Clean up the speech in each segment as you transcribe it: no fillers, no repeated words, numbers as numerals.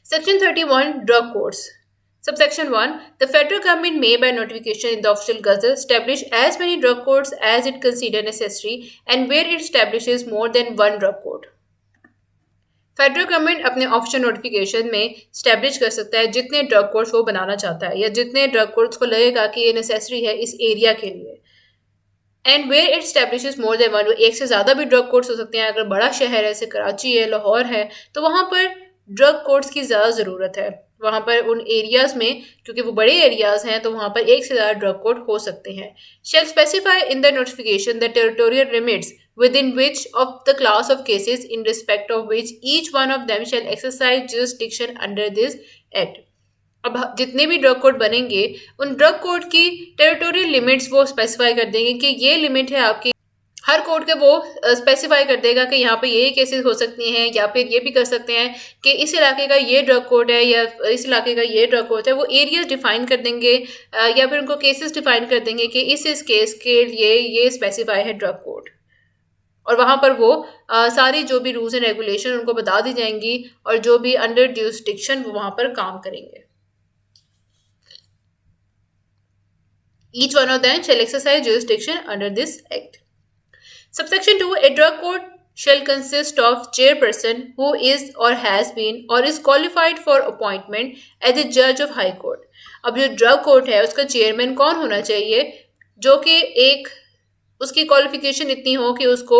Section 31 Drug Codes. Subsection 1. The federal government may by notification in the official gazette establish as many drug codes as it consider necessary and where it establishes more than one drug code. Federal government अपने official notification में establish कर सकता है जितने drug codes वो बनाना चाहता है या जितने ड्रग कोड्स को लगेगा कि ये नेसेसरी है इस एरिया के लिए। And where it establishes more than one, एक से ज़्यादा भी ड्रग कोड्स हो सकते हैं। अगर बड़ा शहर है जैसे कराची है, लाहौर है, तो वहाँ पर ड्रग कोड्स की ज़्यादा ज़रूरत है। वहाँ पर उन एरियाज़ में, क्योंकि वो बड़े एरियाज़ हैं, तो वहाँ पर एक से ज़्यादा ड्रग कोड हो सकते हैं। Shall specify in the notification the territorial limits within which of the class of cases in respect of which each one of them shall exercise jurisdiction under this act। अब जितने भी drug code बनेंगे उन drug code की territorial limits वो specify कर देंगे कि ये लिमिट है आपकी। हर कोड के वो स्पेसिफाई कर देगा कि यहाँ पे ये केसेस हो सकती हैं, या फिर ये भी कर सकते हैं कि इस इलाके का ये ड्रग कोड है या इस इलाके का ये ड्रग कोड है। वो एरियाज डिफाइन कर देंगे या फिर उनको केसेस डिफाइन कर देंगे कि इस केस के लिए ये स्पेसिफाई है ड्रग कोड। और वहाँ पर वो सारी जो भी रूल्स एंड रेगुलेशन उनको बता दी जाएंगी और जो भी अंडर ज्यूरिसडिक्शन वो वहाँ पर काम करेंगे। Each one of them shall exercise jurisdiction under this act. Subsection 2. A drug court shall consist of chairperson who is or has been or is qualified for appointment as a judge of high court. अब जो drug court है उसका chairman कौन होना चाहिए, जो कि एक उसकी क्वालिफिकेशन इतनी हो कि उसको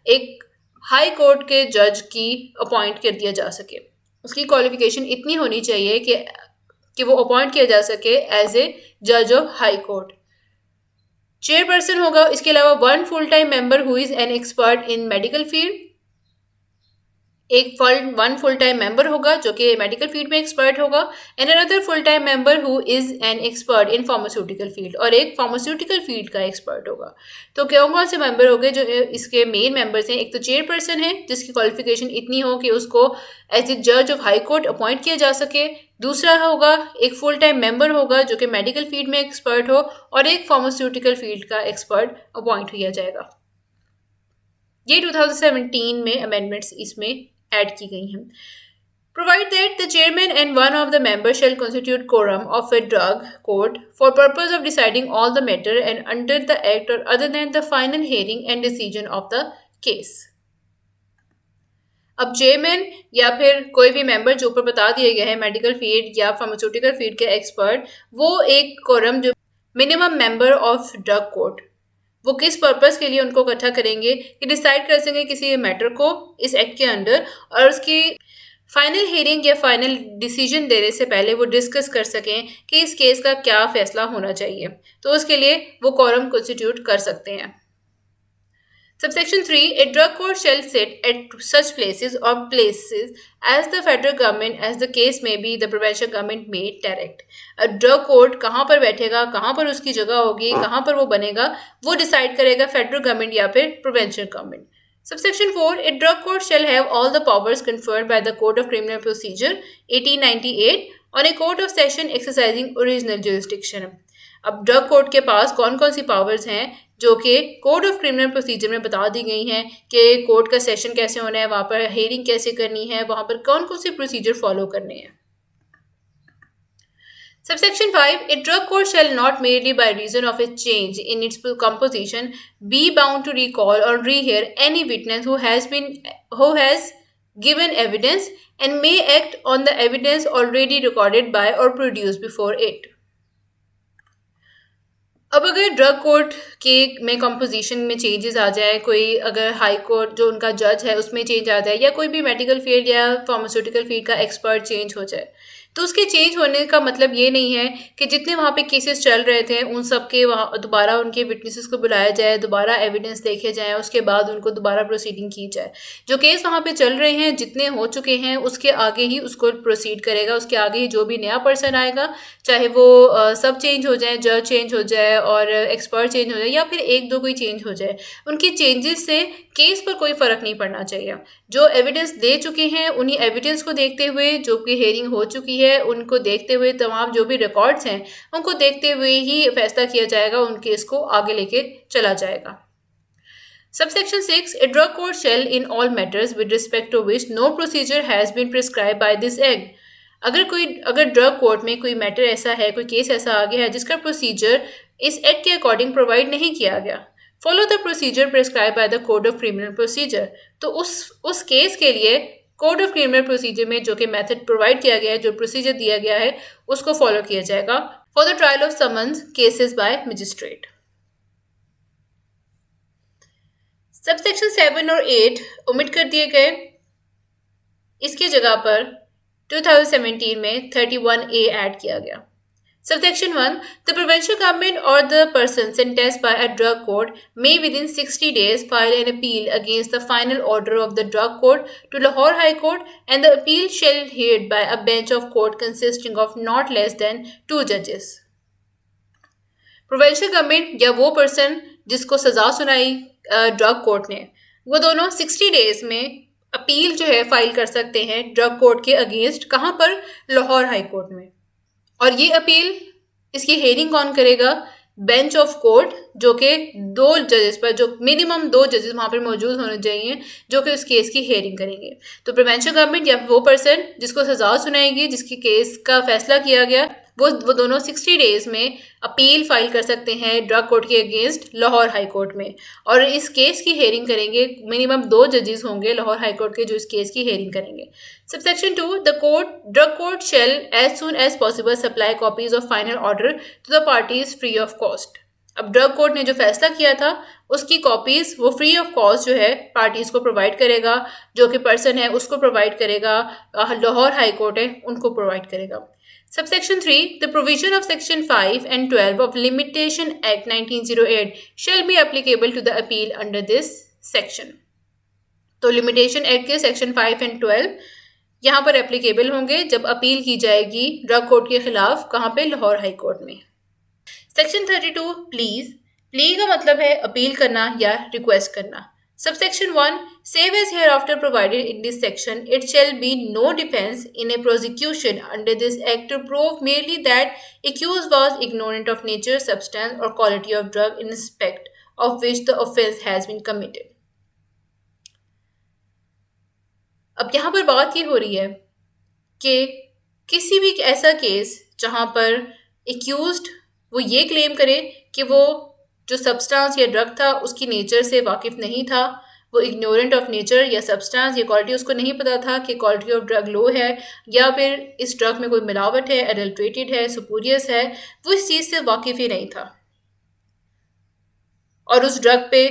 एक हाई कोर्ट के जज की अपॉइंट कर दिया जा सके। उसकी क्वालिफिकेशन इतनी होनी चाहिए कि वो अपॉइंट किया जा सके एज ए जज ऑफ हाई कोर्ट। चेयरपर्सन होगा, इसके अलावा one full time member who is an expert in medical field, one full time member होगा जो कि मेडिकल फील्ड में एक्सपर्ट होगा, and another full time member who is an expert in pharmaceutical field, और एक फार्मास्यूटिकल फील्ड का expert होगा। तो कौन कौन से मेंबर हो गए जो इसके मेन मेंबर्स हैं? एक तो चेयरपर्सन है जिसकी क्वालिफिकेशन इतनी हो कि उसको एज ए जज ऑफ हाई कोर्ट अपॉइंट किया जा सके। दूसरा होगा एक फुल टाइम मेंबर होगा जो कि मेडिकल फील्ड में एक्सपर्ट हो, और एक फार्मास्यूटिकल फील्ड का एक्सपर्ट अपॉइंट किया जाएगा। ये 2017 में अमेंडमेंट्स इसमें ऐड की गई हैं। Provide that the chairman and one of the members shall constitute quorum of a drug court for purpose of deciding all the matter and under the act or other than the final hearing and decision of the case। अब chairman या फिर कोई भी member जो ऊपर बता दिए गए हैं मेडिकल फील्ड या फार्मास्यूटिकल फील्ड के एक्सपर्ट, वो एक कोरम जो minimum member of drug court, वो किस पर्पस के लिए उनको इकट्ठा करेंगे कि डिसाइड कर सकें किसी मैटर को इस एक्ट के अंडर, और उसकी फाइनल हियरिंग या फाइनल डिसीजन देने से पहले वो डिस्कस कर सकें कि इस केस का क्या फैसला होना चाहिए। तो उसके लिए वो कोरम कॉन्स्टिट्यूट कर सकते हैं। Subsection 3. A drug court shall sit at such places or places as the federal government, as the case may be, the provincial government may direct। Drug court कहाँ पर बैठेगा, कहाँ पर उसकी जगह होगी, कहाँ पर वो बनेगा, वो डिसाइड करेगा फेडरल गवर्नमेंट या फिर provincial government. Subsection 4. A drug court shall have all the powers conferred by the Code of Criminal Procedure 1898 on a court of session exercising original jurisdiction। अब ड्रग कोर्ट के पास कौन कौन सी powers हैं जो कि code of criminal procedure में बता दी गई हैं कि कोर्ट का सेशन कैसे होना है, वहाँ पर हेयरिंग कैसे करनी है, वहाँ पर कौन कौन से प्रोसीजर फॉलो करने हैं। Subsection 5. A drug court shall not merely by reason of a change in its composition be bound to recall or rehear any witness who has given evidence and may act on the evidence already recorded by or produced before it। अब अगर drug court के में composition में changes आ जाए, कोई अगर high court जो उनका जज है उसमें चेंज आ जाए, या कोई भी मेडिकल फील्ड या फार्मास्यूटिकल फील्ड का एक्सपर्ट चेंज हो जाए, तो उसके चेंज होने का मतलब ये नहीं है कि जितने वहाँ पे केसेस चल रहे थे उन सब के वहाँ दोबारा उनके विटनेसेस को बुलाया जाए, दोबारा एविडेंस देखे जाए, उसके बाद उनको दोबारा प्रोसीडिंग की जाए। जो केस वहाँ पे चल रहे हैं, जितने हो चुके हैं, उसके आगे ही उसको प्रोसीड करेगा। उसके आगे ही जो भी नया पर्सन आएगा, चाहे वो सब चेंज हो जाए, जज चेंज हो जाए और एक्सपर्ट चेंज हो जाए, या फिर एक दो कोई चेंज हो जाए, उनकी चेंजेस से केस पर कोई फ़र्क नहीं पड़ना चाहिए। जो एविडेंस दे चुके हैं उन्हीं एविडेंस को देखते हुए, जो कि हेयरिंग हो चुकी है उनको देखते हुए, तमाम जो भी रिकॉर्ड्स हैं उनको देखते हुए ही फैसला किया जाएगा, उन केस को आगे लेके चला जाएगा। Subsection 6. A drug court shall in all matters with respect to which no procedure has been prescribed by this act। अगर ड्रग कोर्ट में कोई मैटर ऐसा है, कोई केस ऐसा आ गया है जिसका प्रोसीजर इस एक्ट के अकॉर्डिंग प्रोवाइड नहीं किया गया, follow the procedure prescribe by the code of criminal procedure, तो उस केस के लिए कोड ऑफ क्रिमिनल प्रोसीजर में जो कि मेथड प्रोवाइड किया गया है, जो प्रोसीजर दिया गया है, उसको फॉलो किया जाएगा for the trial of summons cases bye magistrate. Subsection 7 और 8 ओमिट कर दिए गए, इसकी जगह पर 2017 में 31A ऐड किया गया। Subsection 1. The provincial government or the person sentenced by a drug court may within 60 days file an appeal against the final order of the drug court to Lahore High Court, and the appeal shall be heard by a bench of court consisting of not less than 2 judges. Provincial government या वो person जिसको सजा सुनाई drug court ने, वो दोनों 60 days में appeal जो है फाइल कर सकते हैं ड्रग कोर्ट के अगेंस्ट। कहाँ पर? लाहौर हाई कोर्ट में। और ये अपील, इसकी हेयरिंग कौन करेगा? बेंच ऑफ कोर्ट, जो कि 2 जजेस पर, जो मिनिमम 2 जजेस वहाँ पर मौजूद होने चाहिए जो कि उस केस की हेयरिंग करेंगे। तो प्रोविंशियल गवर्नमेंट या वो पर्सन जिसको सजा सुनाएगी, जिसकी केस का फैसला किया गया, वो दोनों 60 डेज में अपील फाइल कर सकते हैं ड्रग कोर्ट के अगेंस्ट लाहौर हाई कोर्ट में, और इस केस की हेयरिंग करेंगे। मिनिमम 2 जजेस होंगे लाहौर हाई कोर्ट के जो इस केस की हेयरिंग करेंगे। Subsection 2. Drug court shall as soon as possible supply copies of final order to the parties free of cost. अब ड्रग कोर्ट ने जो फैसला किया था उसकी कॉपीज वो फ्री ऑफ कॉस्ट जो है पार्टीज को प्रोवाइड करेगा, जो कि पर्सन है उसको प्रोवाइड करेगा, लाहौर हाई कोर्ट है उनको प्रोवाइड करेगा। Subsection 3. The provision of Section 5 and 12 of Limitation Act 1908 shall be applicable to the appeal under this section. तो लिमिटेशन एक्ट के सेक्शन 5 एंड 12 यहाँ पर एप्लीकेबल होंगे जब अपील की जाएगी ड्रग कोर्ट के खिलाफ। कहाँ पे? लाहौर हाई कोर्ट में। सेक्शन 32. प्ली का मतलब है अपील करना या रिक्वेस्ट करना। Subsection 1. Save as hereafter provided in this section, it shall be no defense in a prosecution under this act to prove merely that accused was ignorant of nature, substance, or quality of drug in respect of which the offence has been committed. अब यहाँ पर बात ये हो रही है कि किसी भी ऐसा केस जहाँ पर एक्यूज्ड वो ये क्लेम करे कि वो जो सब्सटेंस या ड्रग था उसकी नेचर से वाकिफ नहीं था, वो इग्नोरेंट ऑफ नेचर या सब्सटेंस या क्वालिटी उसको नहीं पता था कि क्वालिटी ऑफ ड्रग लो है या फिर इस ड्रग में कोई मिलावट है, एडल्ट्रेटेड है, सुपूरियस है, वो इस चीज़ से वाकिफ ही नहीं था। और उस ड्रग पे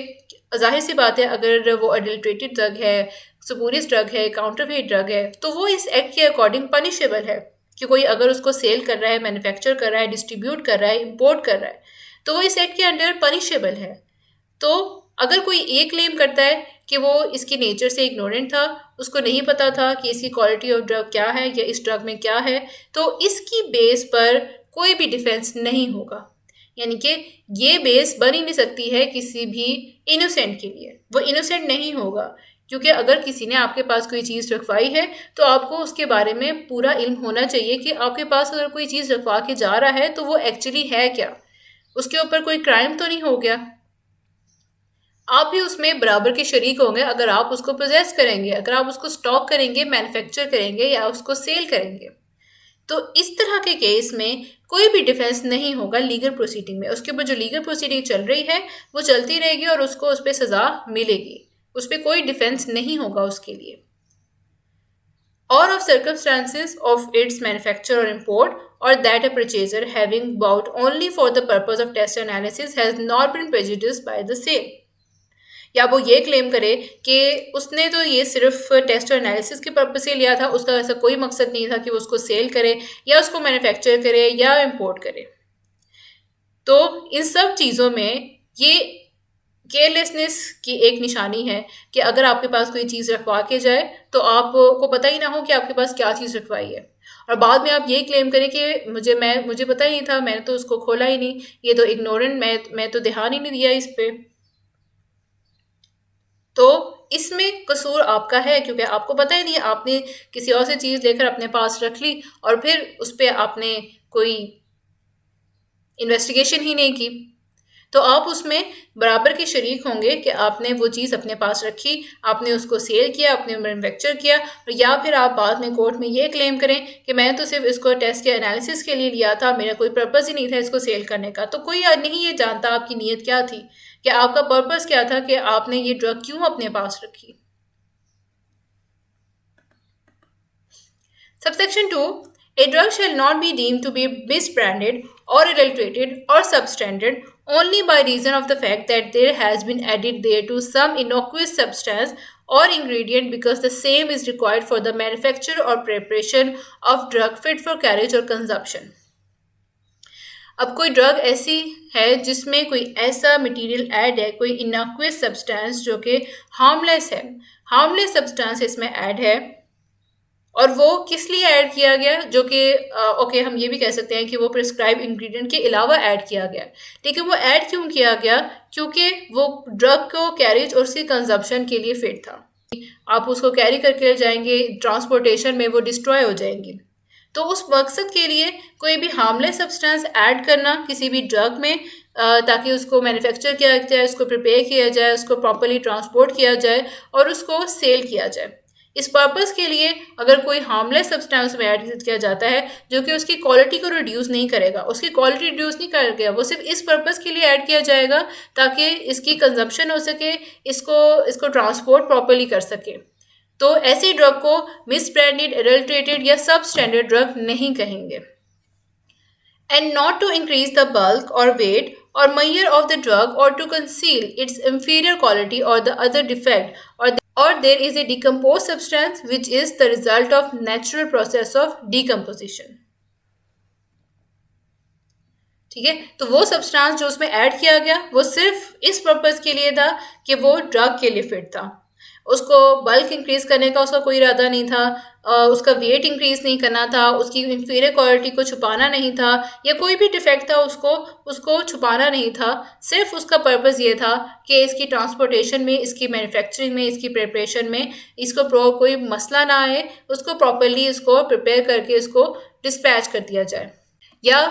जाहिर सी बात है अगर वो एडल्ट्रेटेड ड्रग है, सुपूरियस ड्रग है, काउंटरफेट ड्रग है, तो वो इस एक्ट के अकॉर्डिंग पनिशेबल है कि कोई अगर उसको सेल कर रहा है, मैन्युफैक्चर कर रहा है, डिस्ट्रीब्यूट कर रहा है, इंपोर्ट कर रहा है, तो वो इस एक्ट के अंडर पनिशेबल है। तो अगर कोई ये क्लेम करता है कि वो इसकी नेचर से इग्नोरेंट था, उसको नहीं पता था कि इसकी क्वालिटी ऑफ ड्रग क्या है या इस ड्रग में क्या है, तो इसकी बेस पर कोई भी डिफेंस नहीं होगा। यानी कि ये बेस बन ही नहीं सकती है किसी भी इनोसेंट के लिए, वो इनोसेंट नहीं होगा। क्योंकि अगर किसी ने आपके पास कोई चीज़ रखवाई है तो आपको उसके बारे में पूरा इल्म होना चाहिए कि आपके पास अगर कोई चीज़ रखवा के जा रहा है तो वो एक्चुअली है क्या, उसके ऊपर कोई क्राइम तो नहीं हो गया। आप भी उसमें बराबर के शरीक होंगे अगर आप उसको पोजेस करेंगे, अगर आप उसको स्टॉक करेंगे, मैन्युफैक्चर करेंगे या उसको सेल करेंगे। तो इस तरह के केस में कोई भी डिफेंस नहीं होगा लीगल प्रोसीडिंग में। उसके ऊपर जो लीगल प्रोसीडिंग चल रही है वो चलती रहेगी और उसको उस पर सज़ा मिलेगी, उस पर कोई डिफेंस नहीं होगा उसके लिए। or of circumstances of its manufacture or import, or that a purchaser having bought only for the purpose of test analysis has not been prejudiced by the sale. या वो ये क्लेम करे कि उसने तो ये सिर्फ टेस्ट और एनालिसिस के पर्पज से लिया था, उसका ऐसा कोई मकसद नहीं था कि वो उसको सेल करे या उसको मैन्युफैक्चर करे या इंपोर्ट करे। तो इन सब चीज़ों में ये केयरलेसनेस की एक निशानी है कि अगर आपके पास कोई चीज़ रखवा के जाए तो आपको पता ही ना हो कि आपके पास क्या चीज़ रखवाई है, और बाद में आप ये क्लेम करें कि मुझे पता ही नहीं था, मैंने तो उसको खोला ही नहीं, ये तो इग्नोरेंट, मैं तो ध्यान ही नहीं दिया इस पे। तो इसमें कसूर आपका है क्योंकि आपको पता ही नहीं, आपने किसी और से चीज़ लेकर अपने पास रख ली और फिर उस पर आपने कोई इन्वेस्टिगेशन ही नहीं की। तो आप उसमें बराबर के शरीक होंगे कि आपने वो चीज़ अपने पास रखी, आपने उसको सेल किया, आपने मैन्युफैक्चर किया, या फिर आप बाद में कोर्ट में ये क्लेम करें कि मैं तो सिर्फ इसको टेस्ट या एनालिसिस के लिए लिया था, मेरा कोई पर्पज़ ही नहीं था इसको सेल करने का। तो कोई नहीं ये जानता आपकी नीयत क्या थी, कि आपका पर्पज़ क्या था, कि आपने ये ड्रग क्यों अपने पास रखी। Subsection 2. A drug shall not be deemed to be misbranded or adulterated or substandard only by reason of the fact that there has been added thereto some innocuous substance or ingredient because the same is required for the manufacture or preparation of drug fit for carriage or consumption. अब कोई drug ऐसी है जिसमें कोई ऐसा material add है, कोई innocuous substance जो कि हार्मलेस है, हार्मलेस सब्सटेंस इसमें ऐड है, और वो किस लिए ऐड किया गया, जो कि ओके हम ये भी कह सकते हैं कि वो प्रिस्क्राइब इंग्रेडिएंट के अलावा ऐड किया गया। लेकिन वो ऐड क्यों किया गया? क्योंकि वो ड्रग को कैरेज और उसकी कंजप्शन के लिए फिट था। आप उसको कैरी करके ले जाएंगे, ट्रांसपोर्टेशन में वो डिस्ट्रॉय हो जाएंगी। तो उस मकसद के लिए कोई भी हार्मलेस सब्सटेंस ऐड करना किसी भी ड्रग में, ताकि उसको मैन्युफैक्चर किया जाए, उसको प्रिपेयर किया जाए, उसको प्रॉपर्ली ट्रांसपोर्ट किया जाए और उसको सेल किया जाए। इस पर्पस के लिए अगर कोई हार्मलेस सब्सटेंस में ऐड किया जाता है जो कि उसकी क्वालिटी को रिड्यूस नहीं करेगा, उसकी क्वालिटी रिड्यूस नहीं करेगा, वो सिर्फ इस पर्पस के लिए ऐड किया जाएगा ताकि इसकी कंजप्शन हो सके, इसको ट्रांसपोर्ट प्रॉपर्ली कर सके, तो ऐसी ड्रग को मिसब्रांडेड, एडल्ट्रेटेड या सब स्टैंडर्ड ड्रग नहीं कहेंगे। And not to increase the bulk or weight or measure of the drug or to conceal its inferior quality or the other defect, or there is a decomposed substance which is the result of natural process of decomposition. ठीक है, तो वो substance जो उसमें add किया गया वो सिर्फ इस पर्पस के लिए था कि वो ड्रग के लिए फिट था, उसको बल्क इंक्रीज करने का उसका कोई इरादा नहीं था, उसका वेट इंक्रीज नहीं करना था, उसकी इंफीरियर क्वालिटी को छुपाना नहीं था, या कोई भी डिफेक्ट था उसको छुपाना नहीं था। सिर्फ उसका पर्पस ये था कि इसकी ट्रांसपोर्टेशन में, इसकी मैन्युफैक्चरिंग में, इसकी प्रिपरेशन में इसको कोई मसला ना आए, उसको प्रॉपरली इसको प्रिपेयर करके इसको डिस्पैच कर दिया जाए। या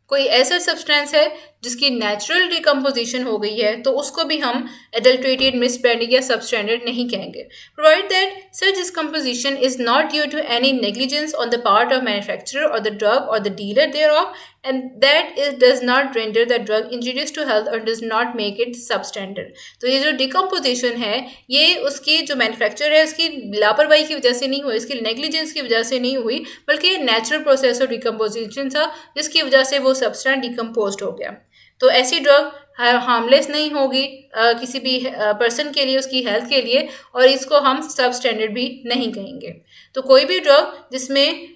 कोई ऐसा सब्सटेंस है जिसकी नेचुरल डिकम्पोजिशन हो गई है तो उसको भी हम एडल्ट्रेटेड, मिसब्रांडेड या सबस्टैंडर्ड नहीं कहेंगे, provide that such decomposition is not due to any negligence on the part of manufacturer और द ड्रग और the dealer thereof, and that is does not render the drug injurious to health और does not make it substandard. तो ये जो decomposition है ये उसकी जो मैन्युफैक्चर है उसकी लापरवाही की वजह से नहीं हुई, इसकी नेग्लिजेंस की वजह से नहीं हुई, बल्कि नेचुरल प्रोसेस ऑफ डिकम्पोजिशन था जिसकी वजह से वो सबस्टेंस डिकम्पोज हो गया। तो ऐसी ड्रग हार्मलेस नहीं होगी किसी भी पर्सन के लिए, उसकी हेल्थ के लिए, और इसको हम सब स्टैंडर्ड भी नहीं कहेंगे। तो कोई भी ड्रग जिसमें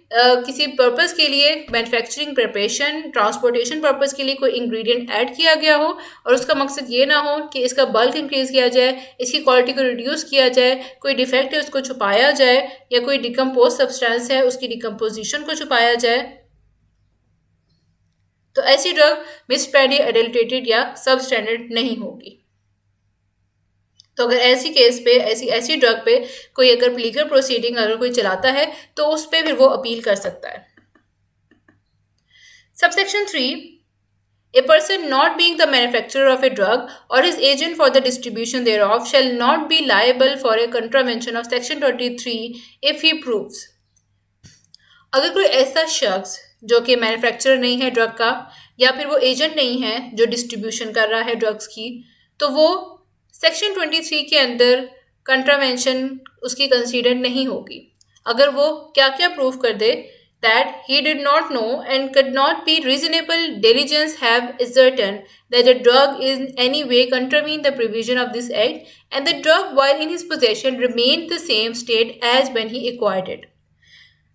किसी पर्पस के लिए, मैन्युफैक्चरिंग, प्रिपरेशन, ट्रांसपोर्टेशन पर्पस के लिए कोई इंग्रेडिएंट ऐड किया गया हो और उसका मकसद ये ना हो कि इसका बल्क इंक्रीज किया जाए, इसकी क्वालिटी को रिड्यूस किया जाए, कोई डिफेक्ट है उसको छुपाया जाए, या कोई डिकम्पोज सब्सटेंस है उसकी डिकम्पोजिशन को छुपाया जाए, तो ऐसी ड्रग मिसब्रांडेड, एडल्ट्रेटेड या सब स्टैंडर्ड नहीं होगी। तो अगर ऐसी केस पे, ऐसी ड्रग पे कोई अगर लीगल प्रोसीडिंग अगर कोई चलाता है तो उस पे फिर वो अपील कर सकता है। Subsection 3, a person not being the manufacturer of a drug or his agent for the distribution thereof shall not be liable for a contravention of section 23 if he proves। अगर कोई ऐसा शख्स जो कि मैन्युफैक्चरर नहीं है ड्रग का, या फिर वो एजेंट नहीं है जो डिस्ट्रीब्यूशन कर रहा है ड्रग्स की, तो वो सेक्शन 23 के अंदर कंट्रावेंशन उसकी कंसीडर नहीं होगी। अगर वो क्या क्या प्रूव कर दे, that he did not know and could not be reasonable diligence have ascertained that the drug is in any way contravene the provision of this act, and the drug while in his possession remained the same state as when he acquired it।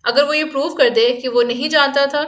अगर वो ये prove कर दे कि वो नहीं जानता था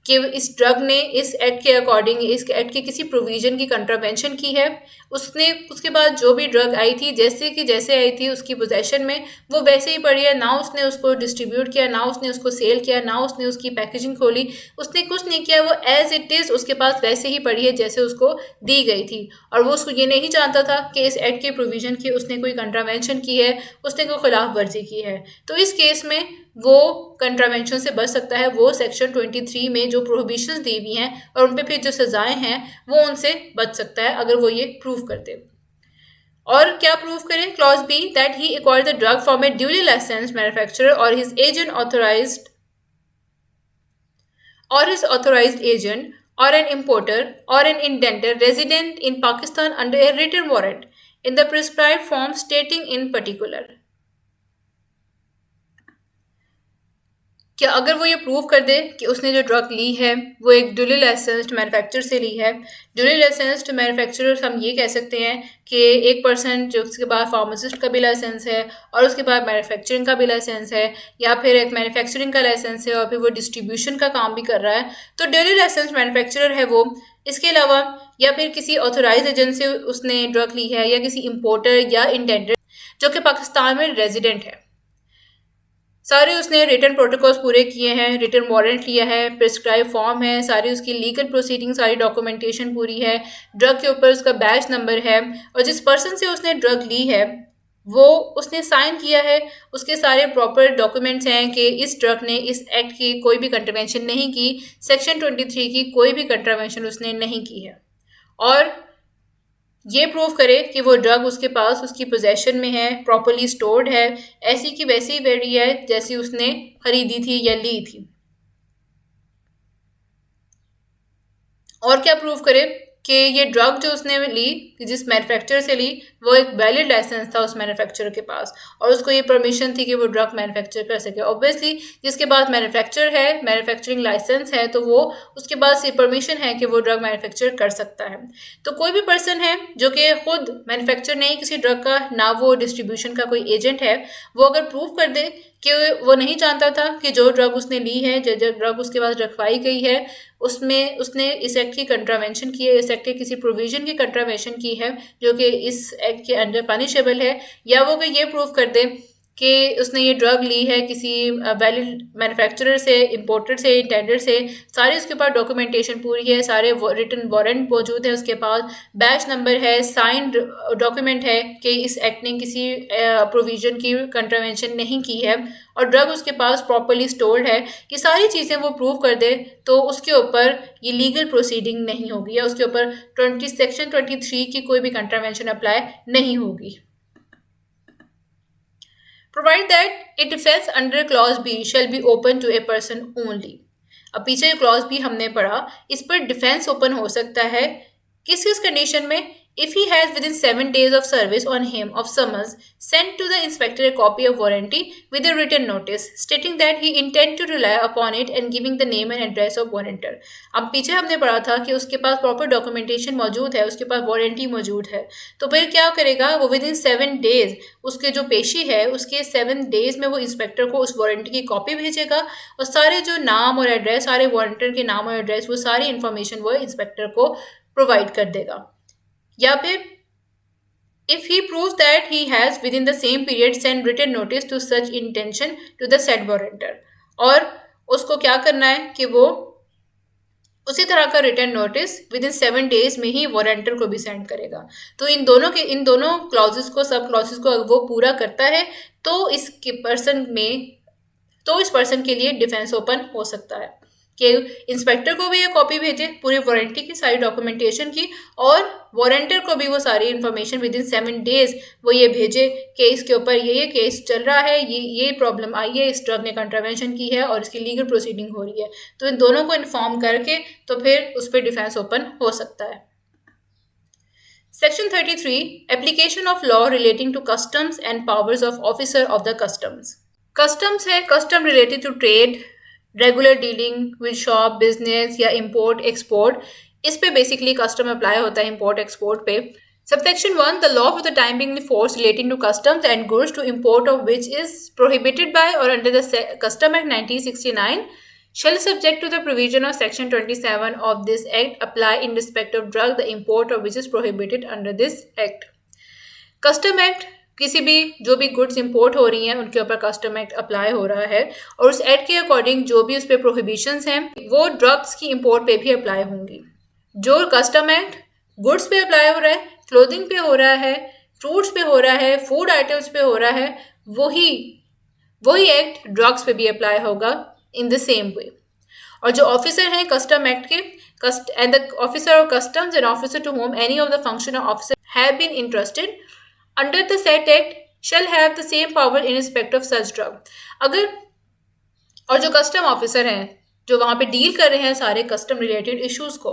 कि इस ड्रग ने इस एक्ट के अकॉर्डिंग, इस एक्ट के किसी प्रोविजन की कंट्रावेंशन की है, उसके बाद जो भी ड्रग आई थी जैसे आई थी उसकी पोजेशन में वो वैसे ही पड़ी है, ना उसने उसको डिस्ट्रीब्यूट किया, ना उसने उसको सेल किया, ना उसने उसकी पैकेजिंग खोली, उसने कुछ नहीं किया, वो एज इट इज़ उसके पास वैसे ही पड़ी है जैसे उसको दी गई थी, और वो उसको ये नहीं जानता था कि इस एक्ट के प्रोविजन की उसने कोई कंट्रावेंशन की है, उसने कोई खिलाफ वर्जी की है। तो इस केस में वो कंट्रावेंशन से बच सकता है, वो सेक्शन 23 में जो प्रोहिबिशंस दी हुई हैं और उन पे फिर जो सजाएं हैं वो उनसे बच सकता है अगर वो ये प्रूव कर दे। और क्या प्रूव करे? Clause B, that he acquired the drug from a duly licensed manufacturer और his authorized agent or an importer or an indenter resident in Pakistan under a written warrant in the prescribed form stating in particular। क्या अगर वो ये prove कर दे कि उसने जो drug ली है वो एक ड्यूली लाइसेंस्ड मैन्युफैक्चरर से ली है। ड्यूली लाइसेंस्ड मैन्युफैक्चरर हम ये कह सकते हैं कि एक पर्सन जो उसके बाद फार्मासिस्ट का भी लाइसेंस है और उसके बाद मैन्युफैक्चरिंग का भी लाइसेंस है, या फिर एक मैन्युफैक्चरिंग का लाइसेंस है और फिर वो डिस्ट्रीब्यूशन का काम भी कर रहा है, तो ड्यूली लाइसेंस्ड मैन्युफैक्चरर है वो। इसके अलावा या फिर किसी ऑथोराइज एजेंट से उसने ड्रग ली है, या किसी इम्पोर्टर या इंटेंडर जो कि पाकिस्तान में रेजिडेंट है। सारे उसने रिटर्न प्रोटोकॉल्स पूरे किए हैं, रिटर्न वारंट लिया है, प्रिस्क्राइब फॉर्म है, सारी उसकी लीगल प्रोसीडिंग, सारी डॉक्यूमेंटेशन पूरी है, ड्रग के ऊपर उसका बैच नंबर है, और जिस पर्सन से उसने ड्रग ली है वो उसने साइन किया है, उसके सारे प्रॉपर डॉक्यूमेंट्स हैं कि इस ड्रग ने इस एक्ट की कोई भी कंट्रावेंशन नहीं की, सेक्शन 23 की कोई भी कंट्रावेंशन उसने नहीं की है, और ये प्रूव करे कि वो ड्रग उसके पास उसकी पोजेशन में है, प्रॉपरली स्टोर्ड है, ऐसी की वैसी वेरी है जैसी उसने खरीदी थी या ली थी। और क्या प्रूव करे कि ये ड्रग जो उसने ली, जिस मैन्युफैक्चरर से ली, वो एक वैलिड लाइसेंस था उस मैन्युफैक्चरर के पास और उसको ये परमिशन थी कि वो ड्रग मैन्युफैक्चर कर सके। ऑब्वियसली जिसके पास मैन्युफैक्चर है, मैन्युफैक्चरिंग लाइसेंस है, तो वो उसके पास ये परमिशन है कि वो ड्रग मैन्युफैक्चर कर सकता है। तो कोई भी पर्सन है जो कि खुद मैन्युफैक्चर नहीं किसी ड्रग का, ना वो डिस्ट्रीब्यूशन का कोई एजेंट है, वो अगर प्रूव कर दे कि वो नहीं जानता था कि जो ड्रग उसने ली है, जो ड्रग उसके पास रखवाई गई है, उसमें उसने इस एक्ट की कंट्रावेंशन की है, इस एक्ट के किसी प्रोविजन की कंट्रावेंशन की है जो कि इस एक्ट के अंडर पनिशेबल है, या वो ये प्रूव कर दे कि उसने ये ड्रग ली है किसी वैलिड मैन्युफैक्चरर से, इंपोर्टर से, इंटेंडर से, सारे उसके पास डॉक्यूमेंटेशन पूरी है, सारे रिटन वारंट मौजूद है उसके पास, बैच नंबर है, साइंड डॉक्यूमेंट है कि इस एक्ट ने किसी प्रोविजन की कंट्रावेंशन नहीं की है, और ड्रग उसके पास प्रॉपरली स्टोर्ड है, ये सारी चीज़ें वो प्रूव कर दे तो उसके ऊपर ये लीगल प्रोसीडिंग नहीं होगी, या उसके ऊपर सेक्शन 23 की कोई भी कंट्रावेंशन अप्लाई नहीं होगी। Provide that a defense under clause B shall be open to a person only। अब पीछे जो clause B हमने पढ़ा, इस पर डिफेंस ओपन हो सकता है किस किस कंडीशन में? If he has within 7 days of service on him of summons sent to the inspector a copy of warranty with a written notice stating that he intend to rely upon it and giving the name and address of warrantor। अब पीछे हमने पढ़ा था कि उसके पास proper documentation मौजूद है, उसके पास वारंटी मौजूद है, तो फिर क्या करेगा वो? विद इन 7 डेज उसके जो पेशी है उसके 7 डेज में वो इंस्पेक्टर को उस वारंटी की कॉपी भेजेगा, और सारे जो नाम और एड्रेस, सारे वारंटर के नाम और एड्रेस, वो सारी इन्फॉर्मेशन वो इंस्पेक्टर को प्रोवाइड कर देगा। या फिर if he proves that he has within the same period sent written notice to such intention to the said warrantor, और उसको क्या करना है कि वो उसी तरह का return notice with in 7 days में ही वारंटर को भी सेंड करेगा। तो इन दोनों क्लॉजेस को, सब क्लॉजेस को वो पूरा करता है तो इस पर्सन के लिए डिफेंस ओपन हो सकता है कि इंस्पेक्टर को भी ये कॉपी भेजे पूरी वारंटी की, सारी डॉक्यूमेंटेशन की, और वारंटर को भी वो सारी इन्फॉर्मेशन विद इन 7 डेज वो ये भेजे कि इसके ऊपर ये केस चल रहा है, ये प्रॉब्लम आई है, इस ड्रग ने कंट्रावेंशन की है और इसकी लीगल प्रोसीडिंग हो रही है। तो इन दोनों को इन्फॉर्म करके तो फिर उस पर डिफेंस ओपन हो सकता है। Section 33 application of law relating to customs and powers of officer of the customs. Customs है custom related to trade, regular dealing with shop, business या इम्पोर्ट एक्सपोर्ट, इस पे बेसिकली कस्टम अप्लाई होता है import export पे। Subsection 1, the law for the time being in force relating to customs and goods to import of which is prohibited by or under the Custom Act 1969 shall subject to the provision of Section 27 of this Act apply in respect of drug the import of which is prohibited under this Act। Custom Act किसी भी जो भी goods import हो रही हैं उनके ऊपर custom act apply हो रहा है, और उस एक्ट के अकॉर्डिंग जो भी उस पर प्रोहिबिशंस हैं वो ड्रग्स की इंपोर्ट पे भी अप्लाई होंगी। जो कस्टम एक्ट गुड्स पे अप्लाई हो रहा है, क्लोथिंग पे हो रहा है, फ्रूट्स पे हो रहा है, फूड आइटम्स पे हो रहा है, वही वही एक्ट ड्रग्स पे भी अप्लाई होगा इन द सेम वे। और जो ऑफिसर हैं कस्टम एक्ट के, and the officer of customs and officer to whom any of the function officer have been interested under the set act shall have the same power in respect of such drug। अगर और जो custom officer हैं जो वहाँ पे deal कर रहे हैं सारे कस्टम रिलेटेड इश्यूज को,